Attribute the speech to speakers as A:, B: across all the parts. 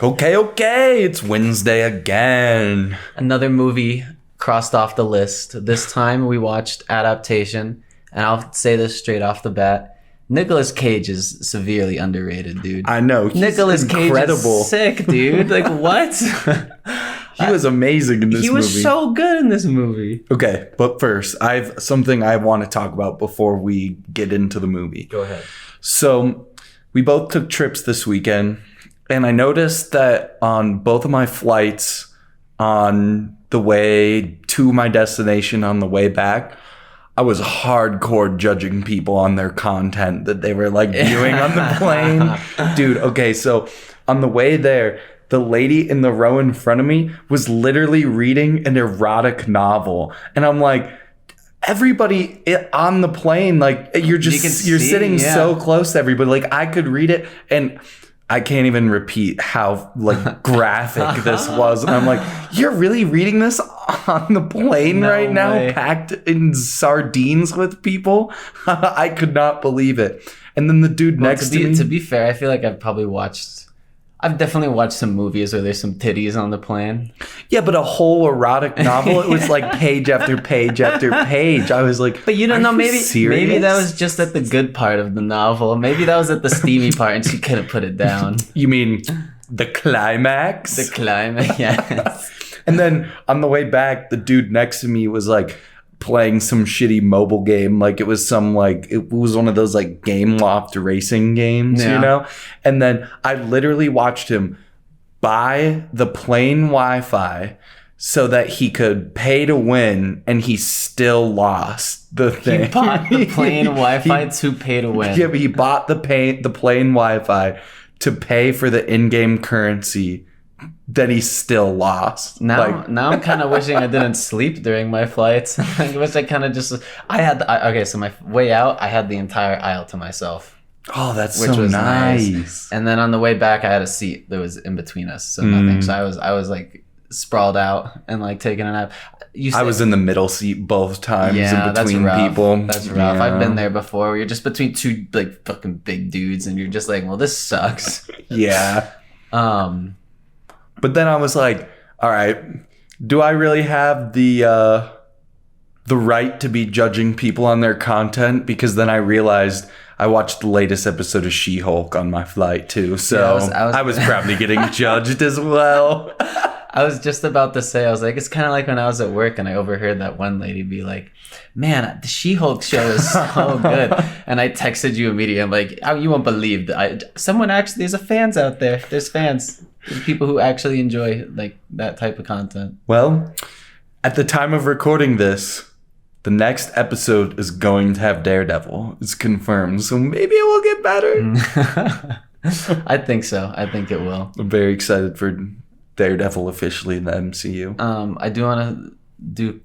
A: Okay, it's Wednesday again.
B: Another movie crossed off the list. This time we watched Adaptation, and I'll say this straight off the bat. Nicolas Cage is severely underrated, dude.
A: I know.
B: Nicolas Cage is sick, dude. Like, what?
A: He was amazing in this movie.
B: He was so good in this movie.
A: Okay, but first, I have something I want to talk about before we get into the movie.
B: Go ahead.
A: So, we both took trips this weekend, and I noticed that on both of my flights, on the way to my destination, on the way back, I was hardcore judging people on their content that they were like viewing on the plane. Dude, okay, so on the way there, the lady in the row in front of me was literally reading an erotic novel. And I'm like, everybody on the plane, like you're sitting so close to everybody. Like I could read it and I can't even repeat how like graphic this was. And I'm like, you're really reading this on the plane right now, packed in sardines with people? I could not believe it. And then the dude next to me.
B: To be fair, I feel like I've definitely watched some movies where there's some titties on the plane.
A: Yeah, but a whole erotic novel, it was like page after page after page. I was like,
B: but you don't know, maybe that was just at the good part of the novel. Maybe that was at the steamy part and she couldn't put it down.
A: You mean the climax?
B: The climax, yes.
A: And then on the way back, the dude next to me was like playing some shitty mobile game. Like it was one of those like Game Loft racing games, you know? And then I literally watched him buy the plane Wi-Fi so that he could pay to win, and he still lost the thing.
B: He bought the plane Wi-Fi to pay to win.
A: Yeah, but he bought the plane Wi-Fi to pay for the in-game currency. Then he still lost.
B: Now I'm kind of wishing I didn't sleep during my flights. I wish I kind of just... so my way out, I had the entire aisle to myself.
A: Oh, which was nice.
B: And then on the way back, I had a seat that was in between us, so nothing. So I was like sprawled out and like taking a nap.
A: I was in the middle seat both times in between people.
B: That's rough. Yeah. I've been there before where you're just between two like fucking big dudes and you're just like, well, this sucks.
A: Yeah. But then I was like, all right, do I really have the right to be judging people on their content? Because then I realized I watched the latest episode of She-Hulk on my flight too. So I was probably getting judged as well.
B: I was just about to say, I was like, it's kind of like when I was at work and I overheard that one lady be like, man, the She-Hulk show is so good. And I texted you immediately. I'm like, you won't believe that. There's fans out there. There's fans. There's people who actually enjoy like that type of content.
A: Well, at the time of recording this, the next episode is going to have Daredevil. It's confirmed. So maybe it will get better.
B: I think so. I think it will.
A: I'm very excited for Daredevil officially in the MCU.
B: I do want to do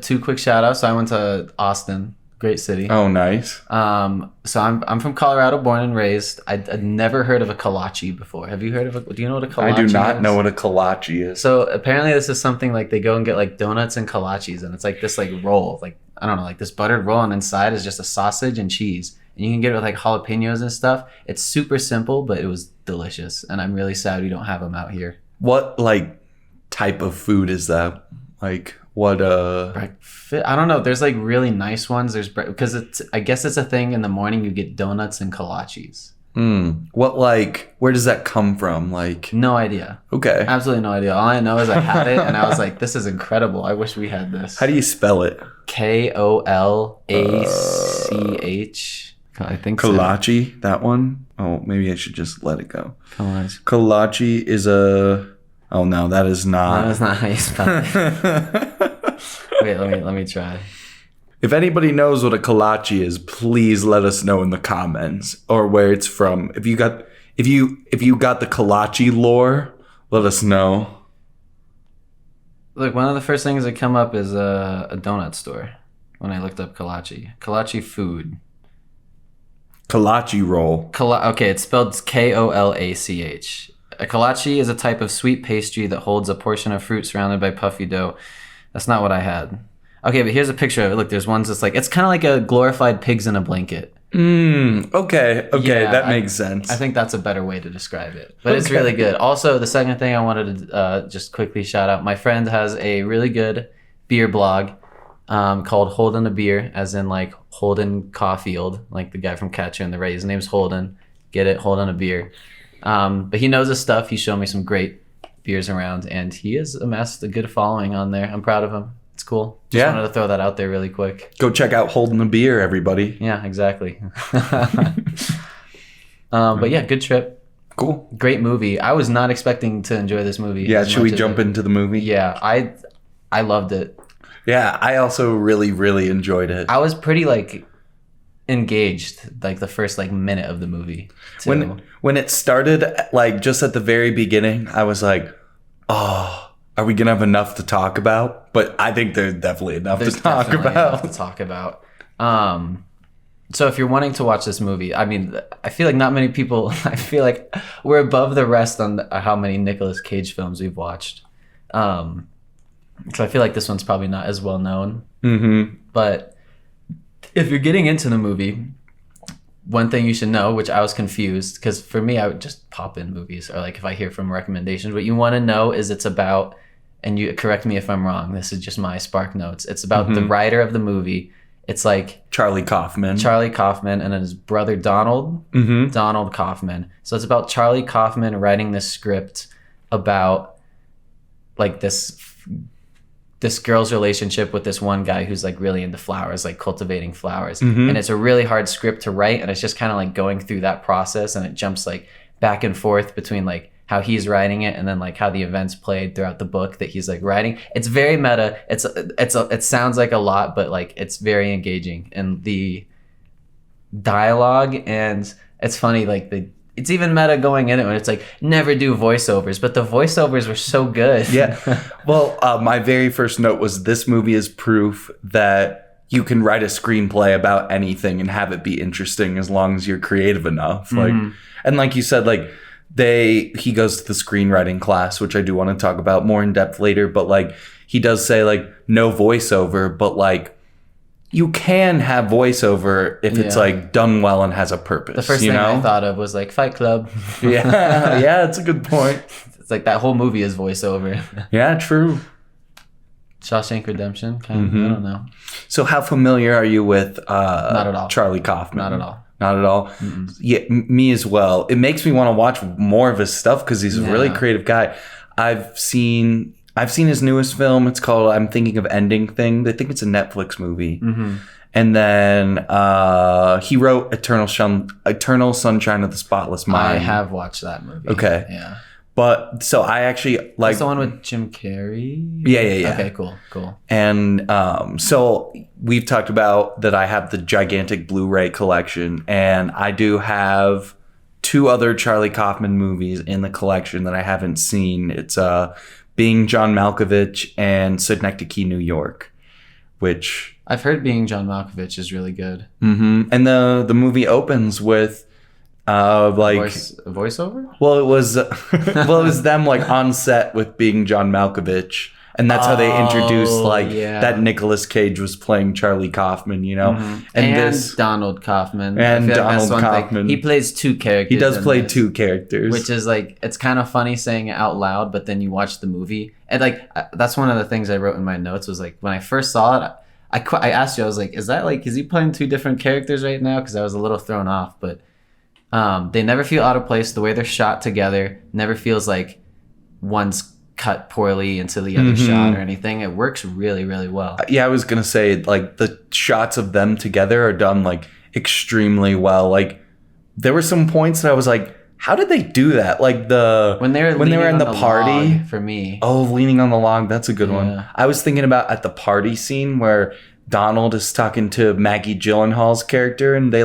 B: two quick shout outs. So I went to Austin. Great city.
A: Oh, nice.
B: So I'm from Colorado, born and raised. I'd never heard of a kolache before. Have you heard of do you know what a kolache is?
A: I do not know what a kolache is.
B: So apparently this is something like they go and get like donuts and kolaches, and it's like this like roll, like I don't know, like this buttered roll, and inside is just a sausage and cheese. And you can get it with like jalapenos and stuff. It's super simple, but it was delicious. And I'm really sad we don't have them out here.
A: What like type of food is that? Like what
B: I don't know. There's like really nice ones. There's because I guess it's a thing in the morning you get donuts and kolaches.
A: What like where does that come from? Like
B: no idea.
A: Okay.
B: Absolutely no idea. All I know is I had it and I was like, this is incredible. I wish we had this.
A: How do you spell it?
B: Kolachh. I think
A: kolache, that one? Oh, maybe I should just let it go.
B: Kolache
A: is a... Oh, no, that is not...
B: No, that's not how you spell it. Wait, let me try.
A: If anybody knows what a kolache is, please let us know in the comments or where it's from. If you got the kolache lore, let us know.
B: Look, one of the first things that come up is a donut store when I looked up kolache. Kolache food.
A: Kolache roll.
B: Okay, it's spelled Kolach. A kolache is a type of sweet pastry that holds a portion of fruit surrounded by puffy dough. That's not what I had. Okay, but here's a picture of it. Look, there's ones that's like, it's kind of like a glorified pigs in a blanket.
A: Okay,
B: Yeah,
A: that makes sense.
B: I think that's a better way to describe it. But it's really good. Also, the second thing I wanted to just quickly shout out, my friend has a really good beer blog called Holden a Beer, as in like Holden Caulfield, like the guy from Catcher in the Rye. His name's Holden. Get it? Holden a Beer. But he knows his stuff. He showed me some great beers around, and he has amassed a good following on there. I'm proud of him. It's cool. Just wanted to throw that out there really quick.
A: Go check out Holding the Beer, everybody.
B: Yeah, exactly. But yeah, good trip.
A: Cool.
B: Great movie. I was not expecting to enjoy this movie.
A: Yeah, should we jump into the movie?
B: Yeah, I loved it.
A: Yeah, I also really, really enjoyed it.
B: I was pretty like engaged like the first like minute of the movie. Too.
A: When it started, like just at the very beginning, I was like, oh, are we gonna have enough to talk about? But I think there's definitely enough to talk about. So if you're wanting to watch this movie, I mean, I feel like not many people. I feel like we're above the rest on how many Nicolas Cage films we've watched. So I feel like this one's probably not as well known. Mm-hmm. But if you're getting into the movie, one thing you should know, which I was confused, because for me, I would just pop in movies, or like if I hear from recommendations, what you want to know is it's about, and you correct me if I'm wrong, this is just my Spark Notes, it's about the writer of the movie. It's like Charlie Kaufman,
B: and then his brother Donald Kaufman. So it's about Charlie Kaufman writing this script about like this girl's relationship with this one guy who's like really into flowers, like cultivating flowers. And it's a really hard script to write, and it's just kind of like going through that process, and it jumps like back and forth between like how he's writing it and then like how the events played throughout the book that he's like writing. It's very meta. It sounds like a lot, but like it's very engaging, and the dialogue, and it's funny, like it's even meta going in it when it's like never do voiceovers, but the voiceovers were so good.
A: Yeah. Well, my very first note was this movie is proof that you can write a screenplay about anything and have it be interesting as long as you're creative enough. Like, and like you said, like he goes to the screenwriting class, which I do want to talk about more in depth later, but like he does say like no voiceover, but like you can have voiceover if it's like done well and has a purpose.
B: The first thing I thought of was like Fight Club.
A: Yeah, that's a good point.
B: It's like that whole movie is voiceover.
A: Yeah, true.
B: Shawshank Redemption, kind of. I don't know.
A: So how familiar are you with
B: Not at all.
A: Charlie Kaufman?
B: Not at all.
A: Not at all? Yeah, me as well. It makes me want to watch more of his stuff because he's a really creative guy. I've seen his newest film. It's called I'm Thinking of Ending Thing. I think it's a Netflix movie. And then he wrote Eternal Sunshine of the Spotless Mind.
B: I have watched that movie.
A: Okay.
B: Yeah.
A: But so I actually like...
B: That's the one with Jim Carrey?
A: Yeah.
B: Okay, cool.
A: And so we've talked about that I have the gigantic Blu-ray collection, and I do have 2 other Charlie Kaufman movies in the collection that I haven't seen. It's Being John Malkovich and Synecdoche, New York, which...
B: I've heard Being John Malkovich is really good.
A: And the movie opens with...
B: voiceover?
A: Well, it was them like on set with Being John Malkovich, and that's how they introduced that Nicolas Cage was playing Charlie Kaufman, you know,
B: and Donald Kaufman.
A: And Donald Kaufman.
B: He plays 2 characters.
A: He does play 2 characters,
B: which is like it's kind of funny saying it out loud, but then you watch the movie, and like that's one of the things I wrote in my notes was like when I first saw it, I asked you, I was like, is he playing 2 different characters right now? Because I was a little thrown off, but. They never feel out of place. The way they're shot together never feels like one's cut poorly into the other shot or anything. It works really, really well.
A: Yeah, I was going to say, like, the shots of them together are done, like, extremely well. Like, there were some points that I was like, how did they do that? Like, when they were in the party.
B: For me.
A: Oh, leaning on the log. That's a good one. I was thinking about at the party scene where... Donald is talking to Maggie Gyllenhaal's character, and they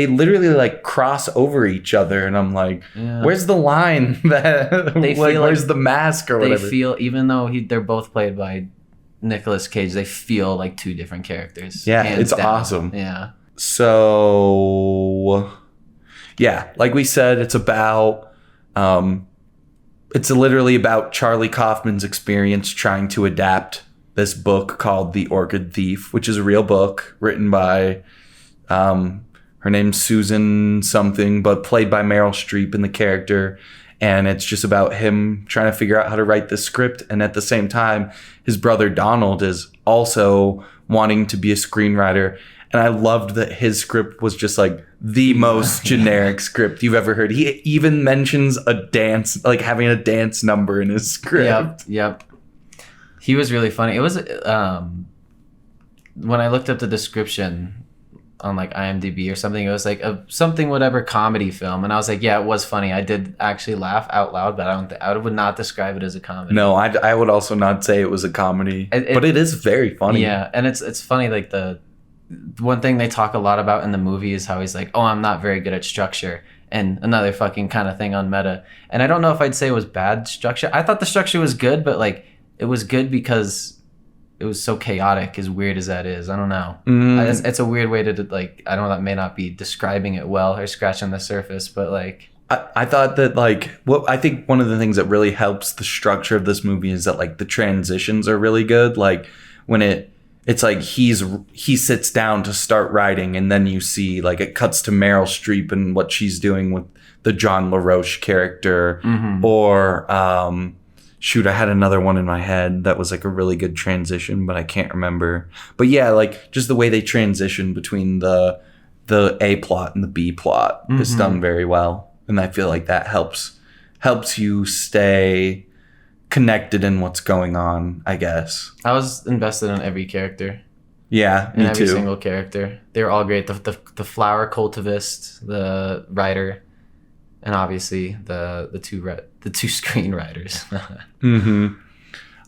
A: literally like cross over each other, and I'm like, where's the line that
B: they
A: like,
B: feel
A: where's
B: like
A: the mask or whatever?
B: They feel, even though they're both played by Nicolas Cage, they feel like 2 different characters.
A: Yeah, it's awesome.
B: Yeah.
A: So yeah, like we said, it's literally about Charlie Kaufman's experience trying to adapt this book called The Orchid Thief, which is a real book written by her Her name's Susan something, but played by Meryl Streep in the character. And it's just about him trying to figure out how to write this script. And at the same time, his brother Donald is also wanting to be a screenwriter. And I loved that his script was just like the most generic script you've ever heard. He even mentions a dance, like having a dance number in his script.
B: Yep. He was really funny. It was when I looked up the description on like IMDb or something, it was like a something whatever comedy film, and I was like, yeah, it was funny. I did actually laugh out loud, but I would not describe it as a comedy.
A: No, I would also not say it was a comedy, but it is very funny.
B: Yeah, and it's funny. Like the one thing they talk a lot about in the movie is how he's like, oh, I'm not very good at structure, and another fucking kind of thing on meta. And I don't know if I'd say it was bad structure. I thought the structure was good, but like it was good because it was so chaotic, as weird as that is. I don't know. It's a weird way to like, I don't know, that may not be describing it well or scratching the surface, but like
A: I thought that like what I think one of the things that really helps the structure of this movie is that like the transitions are really good. Like when it's like he sits down to start writing, and then you see like it cuts to Meryl Streep and what she's doing with the John LaRoche character, or shoot, I had another one in my head that was like a really good transition, but I can't remember. But yeah, like just the way they transition between the A plot and the B plot is done very well. And I feel like that helps you stay connected in what's going on, I guess.
B: I was invested in every character.
A: Yeah, me
B: every
A: too.
B: Single character. They were all great. The flower cultivist, the writer, and obviously the two screenwriters.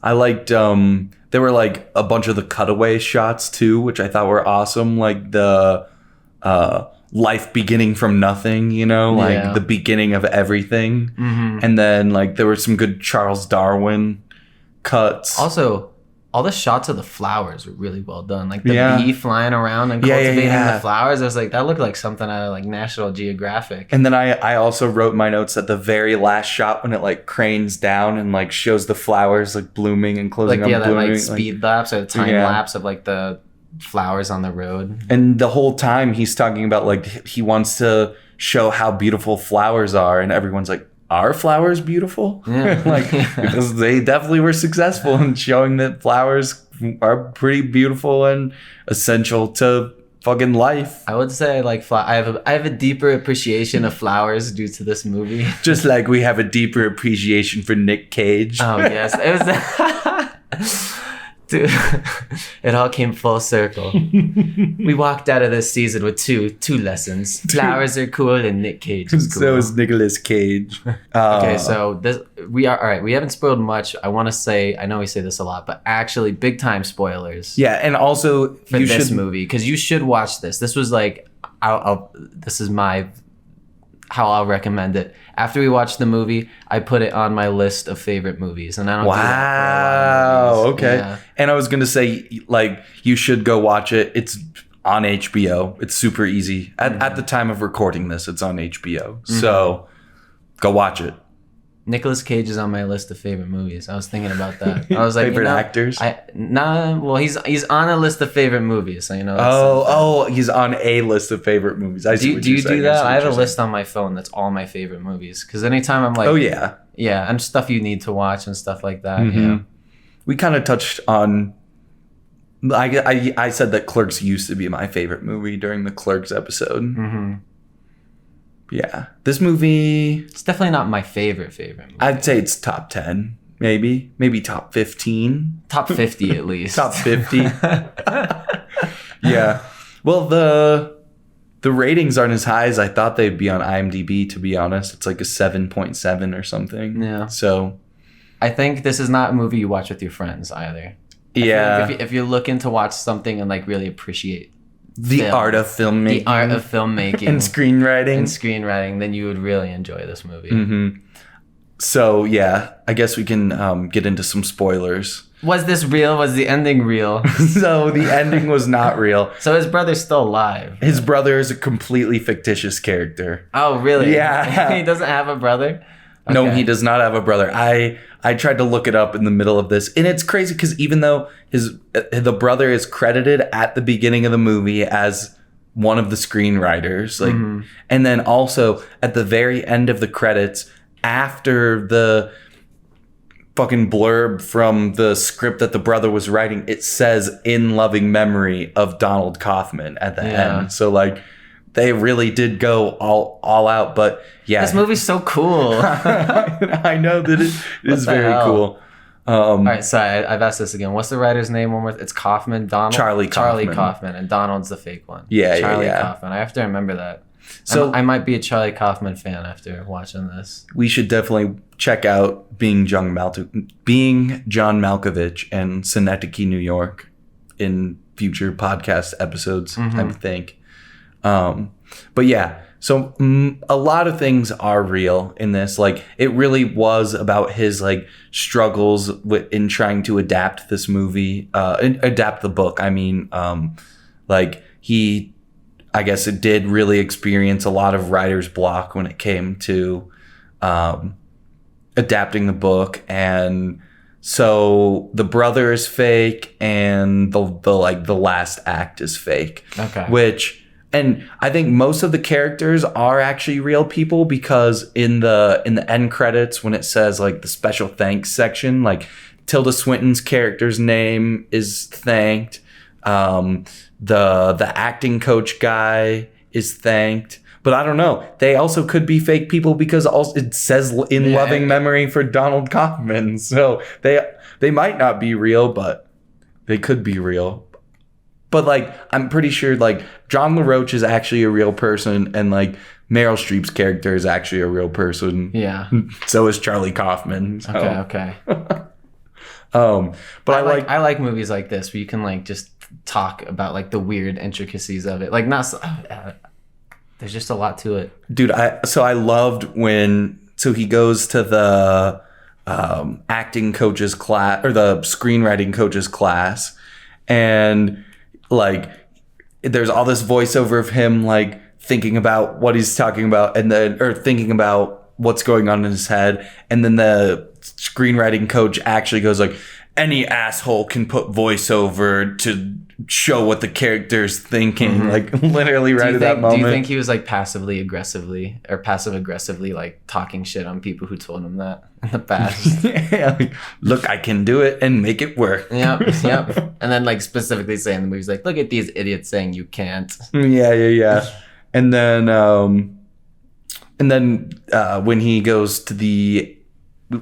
A: I liked there were like a bunch of the cutaway shots too, which I thought were awesome, like the life beginning from nothing, you know, like the beginning of everything. And then like there were some good Charles Darwin cuts.
B: Also, all the shots of the flowers were really well done. Like the bee flying around and cultivating the flowers. I was like, that looked like something out of like National Geographic.
A: And then I also wrote in my notes that the very last shot when it like cranes down and like shows the flowers like blooming and closing
B: like,
A: up blooming.
B: That like speed lapse or the time lapse of like the flowers on the road.
A: And the whole time he's talking about like he wants to show how beautiful flowers are, and everyone's like, are flowers beautiful?
B: Yeah.
A: Like because they definitely were successful in showing that flowers are pretty beautiful and essential to fucking life.
B: I would say like I have a deeper appreciation of flowers due to this movie.
A: Just like we have a deeper appreciation for Nick Cage.
B: Oh yes, it was. Dude, it all came full circle. We walked out of this season with two lessons. Flowers are cool and Nick Cage is cool.
A: So is Nicolas Cage.
B: Okay, so we are all right. We haven't spoiled much. I want to say, I know we say this a lot, but actually big time spoilers.
A: Yeah, and also
B: for this movie, because you should watch this. This was like, this is how I'll recommend it. After we watched the movie, I put it on my list of favorite movies, and I don't.
A: Wow.
B: Do that for a lot of movies.
A: Okay.
B: Yeah.
A: And I was gonna say, like, you should go watch it. It's on HBO. It's super easy. At the time of recording this, it's on HBO. So go watch it.
B: Nicolas Cage is on my list of favorite movies. I was thinking about that. I was like,
A: favorite actors?
B: Well, he's on a list of favorite movies. So, you know.
A: He's on a list of favorite movies. I see what you're saying.
B: Do you do that? I have a list on my phone that's all my favorite movies. Because anytime I'm like, yeah, and stuff you need to watch and stuff like that. Yeah.
A: We kind of touched on. I said that Clerks used to be my favorite movie during the Clerks episode. Yeah, this movie.
B: It's definitely not my favorite movie.
A: I'd say it's top 10, maybe top 15,
B: top 50 at least.
A: Top 50. Yeah. Well, the ratings aren't as high as I thought they'd be on IMDb. To be honest, it's like a 7.7 or something.
B: Yeah.
A: So,
B: I think this is not a movie you watch with your friends either.
A: Yeah.
B: Like if you're looking to watch something and like really appreciate
A: the art of filmmaking.
B: The art of filmmaking.
A: And screenwriting.
B: Then you would really enjoy this movie.
A: So, yeah, I guess we can get into some spoilers.
B: Was this real? Was the ending real?
A: So, the ending was not real.
B: So, his brother's still alive.
A: His brother is a completely fictitious character.
B: Oh, really?
A: Yeah.
B: He doesn't have a brother? Okay.
A: No, he does not have a brother. I tried to look it up in the middle of this, and it's crazy because even though the brother is credited at the beginning of the movie as one of the screenwriters. Like, and then also at the very end of the credits, after the fucking blurb from the script that the brother was writing, it says "in loving memory of Donald Kaufman" at the end. So like, they really did go all out. But yeah,
B: this movie's so cool.
A: I know that it is very cool.
B: All right, sorry, I've asked this again. What's the writer's name? One more. It's Kaufman. Donald.
A: Charlie
B: Kaufman, and Donald's the fake one.
A: Yeah,
B: Charlie
A: yeah.
B: Kaufman. I have to remember that.
A: So
B: I might be a Charlie Kaufman fan after watching this.
A: We should definitely check out Being John Malkovich and Synecdoche, New York, in future podcast episodes. I think. But yeah. So a lot of things are real in this. Like, it really was about his like struggles in trying to adapt this movie, adapt the book. I mean, like I guess it did really experience a lot of writer's block when it came to adapting the book. And so the brother is fake, and the last act is fake. Okay. And I think most of the characters are actually real people, because in the end credits, when it says like the special thanks section, like Tilda Swinton's character's name is thanked. The acting coach guy is thanked. But I don't know. They also could be fake people, because also it says in loving memory for Donald Kaufman. So they might not be real, but they could be real. But like, I'm pretty sure like John LaRoche is actually a real person, and like Meryl Streep's character is actually a real person.
B: Yeah.
A: So is Charlie Kaufman. So.
B: Okay.
A: But
B: I like movies like this where you can like just talk about like the weird intricacies of it. Like there's just a lot to it.
A: Dude, I loved when he goes to the acting coach's class, or the screenwriting coach's class, and like there's all this voiceover of him like thinking about what he's talking about, and then thinking about what's going on in his head, and then the screenwriting coach actually goes like, any asshole can put voiceover to show what the character's thinking. Like literally right at that moment.
B: Do you think he was like passive aggressively like talking shit on people who told him that in the past?
A: Yeah, like, look, I can do it and make it work.
B: Yep. And then like specifically saying the movie's like, look at these idiots saying you can't.
A: Yeah. And then when he goes to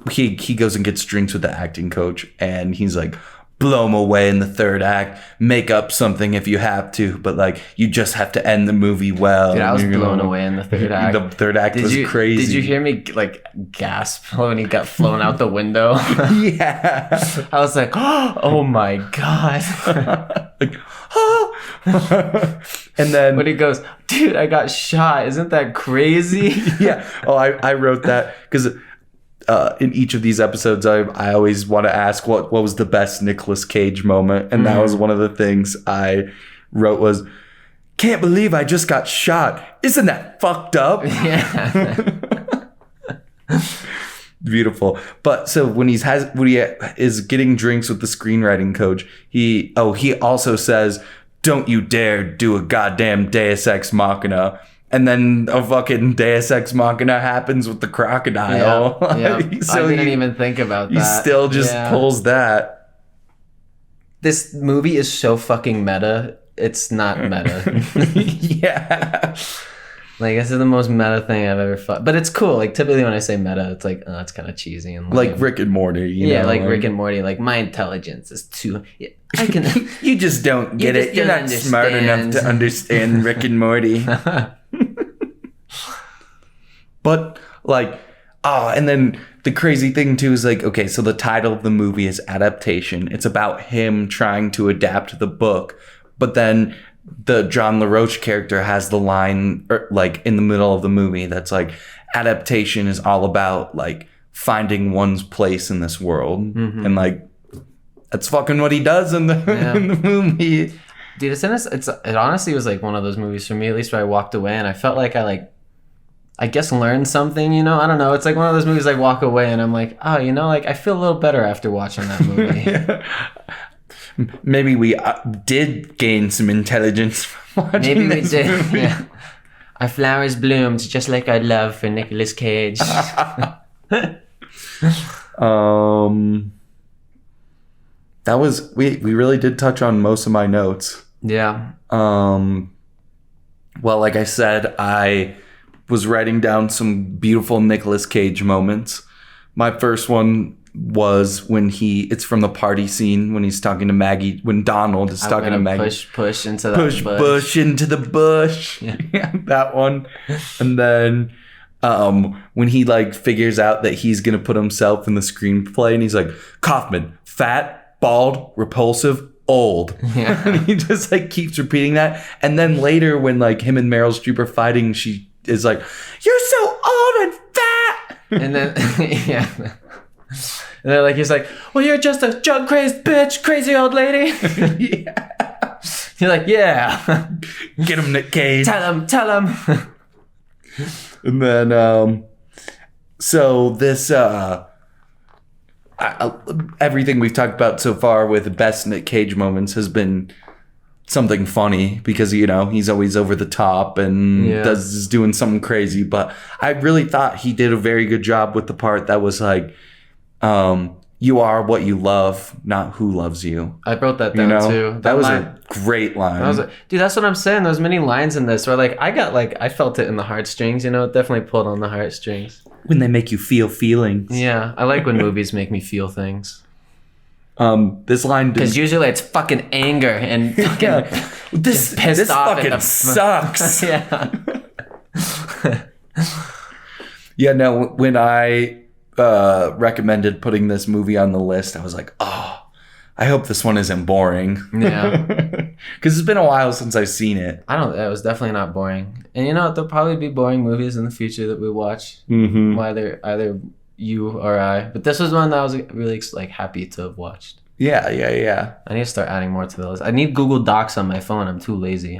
A: he goes and gets drinks with the acting coach, and he's like, blow him away in the third act, make up something if you have to, but like you just have to end the movie well.
B: Dude, I was blown away in the third act.
A: The third act was crazy.
B: Did you hear me like gasp when he got flown out the window?
A: Yeah.
B: I was like, oh my God.
A: Like, and then
B: when he goes, dude, I got shot. Isn't that crazy?
A: Yeah. Oh, I wrote that because in each of these episodes, I always want to ask what was the best Nicolas Cage moment, and that was one of the things I wrote was, can't believe I just got shot. Isn't that fucked up?
B: Yeah.
A: Beautiful. But so when he is getting drinks with the screenwriting coach, he also says, don't you dare do a goddamn Deus Ex Machina. And then a fucking Deus Ex Machina happens with the crocodile.
B: Yeah.
A: So
B: I didn't even think about that.
A: He still just pulls that.
B: This movie is so fucking meta. It's not meta.
A: Yeah.
B: Like, this is the most meta thing I've ever fought. But it's cool. Like, typically when I say meta, it's like, oh, it's kind of cheesy. And
A: like Rick and Morty, you know?
B: Like Rick and Morty. Like, my intelligence is too... I can...
A: You just don't get it. You're not smart enough to understand Rick and Morty. But, like... Oh, and then the crazy thing, too, is like, okay, so the title of the movie is Adaptation. It's about him trying to adapt the book. But then... the John LaRoche character has the line like in the middle of the movie that's like, adaptation is all about like finding one's place in this world. And like that's fucking what he does in the movie.
B: Dude, it honestly was like one of those movies for me, at least where I walked away and I felt like I guess learned something, you know? I don't know. It's like one of those movies I walk away and I'm like, oh, you know, like I feel a little better after watching that movie.
A: Maybe we did gain some intelligence watching
B: Maybe we
A: this
B: did.
A: movie.
B: Yeah. Our flowers bloomed just like our love for Nicolas Cage.
A: That was we really did touch on most of my notes.
B: Yeah.
A: Well, like I said, I was writing down some beautiful Nicolas Cage moments. My first one was when it's from the party scene when he's talking to Maggie, when Donald is talking to Maggie.
B: Push into the
A: Push into the bush.
B: Yeah.
A: Yeah, that one. And then when he like figures out that he's going to put himself in the screenplay and he's like, Kaufman, fat, bald, repulsive, old.
B: Yeah.
A: And he just like keeps repeating that. And then later when like him and Meryl Streep are fighting, she is like, you're so old and fat.
B: And then, yeah. And then like, he's like, well, you're just a drug-crazed bitch, crazy old lady.
A: Yeah.
B: You're like, yeah.
A: Get him, Nick Cage.
B: Tell him.
A: And then, so this, everything we've talked about so far with the best Nick Cage moments has been something funny because, you know, he's always over the top and is doing something crazy. But I really thought he did a very good job with the part that was like, you are what you love, not who loves you.
B: I wrote that down too.
A: That was a great line.
B: Dude, that's what I'm saying. There's many lines in this where like I felt it in the heartstrings, you know, it definitely pulled on the heartstrings.
A: When they make you feel feelings.
B: Yeah, I like when movies make me feel things.
A: This line
B: because usually it's fucking anger and fucking
A: this
B: pissed off
A: fucking sucks.
B: Yeah.
A: Yeah, no, when I recommended putting this movie on the list, I was like, oh, I hope this one isn't boring.
B: Yeah.
A: Because it's been a while since I've seen it.
B: It was definitely not boring. And you know, there'll probably be boring movies in the future that we watch.
A: Mm-hmm.
B: Either you or I. But this was one that I was really like happy to have watched.
A: Yeah.
B: I need to start adding more to the list. I need Google Docs on my phone. I'm too lazy.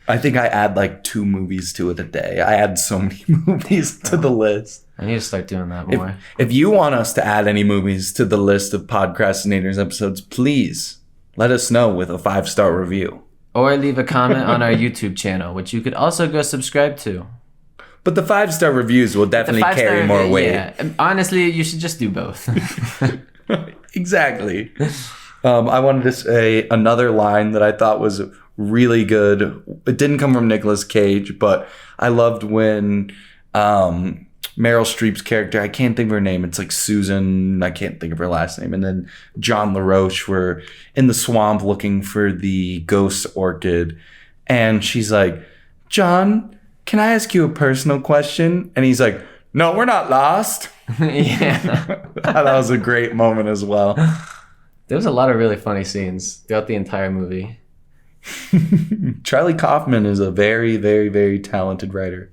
A: I think I add like 2 movies to it a day. I add so many movies to the list.
B: I need to start doing that more.
A: If you want us to add any movies to the list of Podcrastinators episodes, please let us know with a 5-star review.
B: Or leave a comment on our YouTube channel, which you could also go subscribe to.
A: But the 5-star reviews will definitely carry more weight.
B: Yeah. Honestly, you should just do both.
A: Exactly. I wanted to say another line that I thought was really good. It didn't come from Nicolas Cage, but I loved when Meryl Streep's character, I can't think of her name. It's like Susan. I can't think of her last name. And then John LaRoche were in the swamp looking for the ghost orchid. And she's like, John, can I ask you a personal question? And he's like, no, we're not lost.
B: Yeah.
A: That was a great moment as well.
B: There was a lot of really funny scenes throughout the entire movie.
A: Charlie Kaufman is a very, very, very talented writer.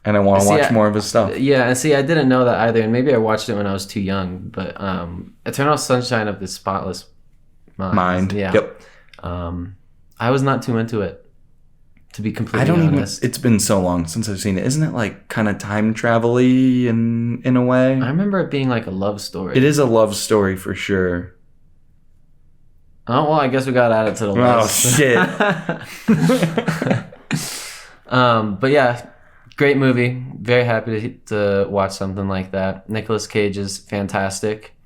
A: And I want to watch more of his stuff.
B: Yeah, and see, I didn't know that either. And maybe I watched it when I was too young. But Eternal Sunshine of the Spotless Mind. Yeah.
A: Yep.
B: I was not too into it, to be completely honest.
A: It's been so long since I've seen it. Isn't it like kind of time travel-y in a way?
B: I remember it being like a love story.
A: It is a love story for sure.
B: Oh, well, I guess we got to add it to the
A: list.
B: Oh, shit. But yeah, great movie. Very happy to watch something like that. Nicolas Cage is fantastic.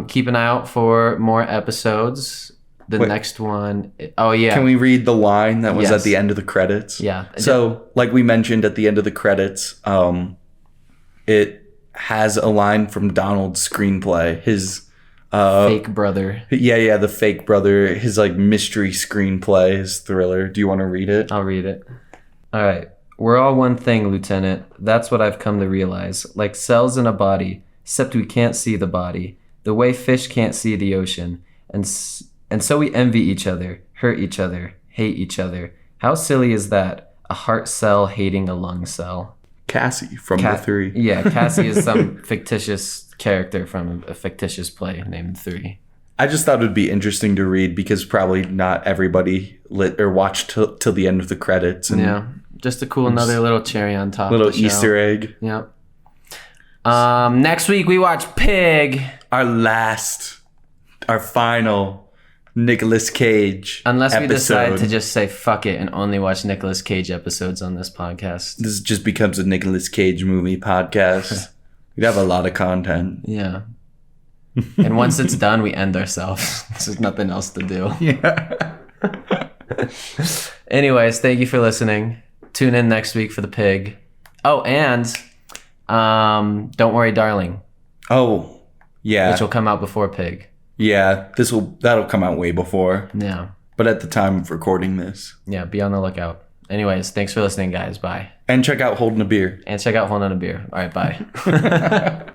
B: Keep an eye out for more episodes. Next one. Oh, yeah.
A: Can we read the line that was at the end of the credits?
B: Yeah.
A: So, like we mentioned at the end of the credits, it has a line from Donald's screenplay. His
B: fake brother.
A: Yeah, the fake brother. His like mystery screenplay, his thriller. Do you want to read it?
B: I'll read it. All right. We're all one thing, Lieutenant. That's what I've come to realize. Like cells in a body, except we can't see the body. The way fish can't see the ocean. And so we envy each other, hurt each other, hate each other. How silly is that? A heart cell hating a lung cell.
A: Cassie from The Three.
B: Yeah, Cassie is some fictitious character from a fictitious play named Three.
A: I just thought it would be interesting to read because probably not everybody watched till the end of the credits. And
B: yeah, just a cool another little cherry on top.
A: Little Easter egg.
B: Yep. Next week we watch Pig.
A: Our final Nicolas Cage
B: Unless we decide
A: episode.
B: to just say fuck it and only watch Nicolas Cage episodes on this podcast.
A: This just becomes a Nicolas Cage movie podcast. We'd have a lot of content.
B: Yeah. And once it's done, we end ourselves. There's nothing else to do.
A: Yeah.
B: Anyways, thank you for listening. Tune in next week for the pig. Oh, and Don't Worry, Darling.
A: Oh, yeah.
B: Which will come out before pig.
A: Yeah, that'll come out way before.
B: Yeah.
A: But at the time of recording this.
B: Yeah, be on the lookout. Anyways, thanks for listening, guys. Bye.
A: And check out Holding a Beer.
B: And check out Holding a Beer. All right, bye.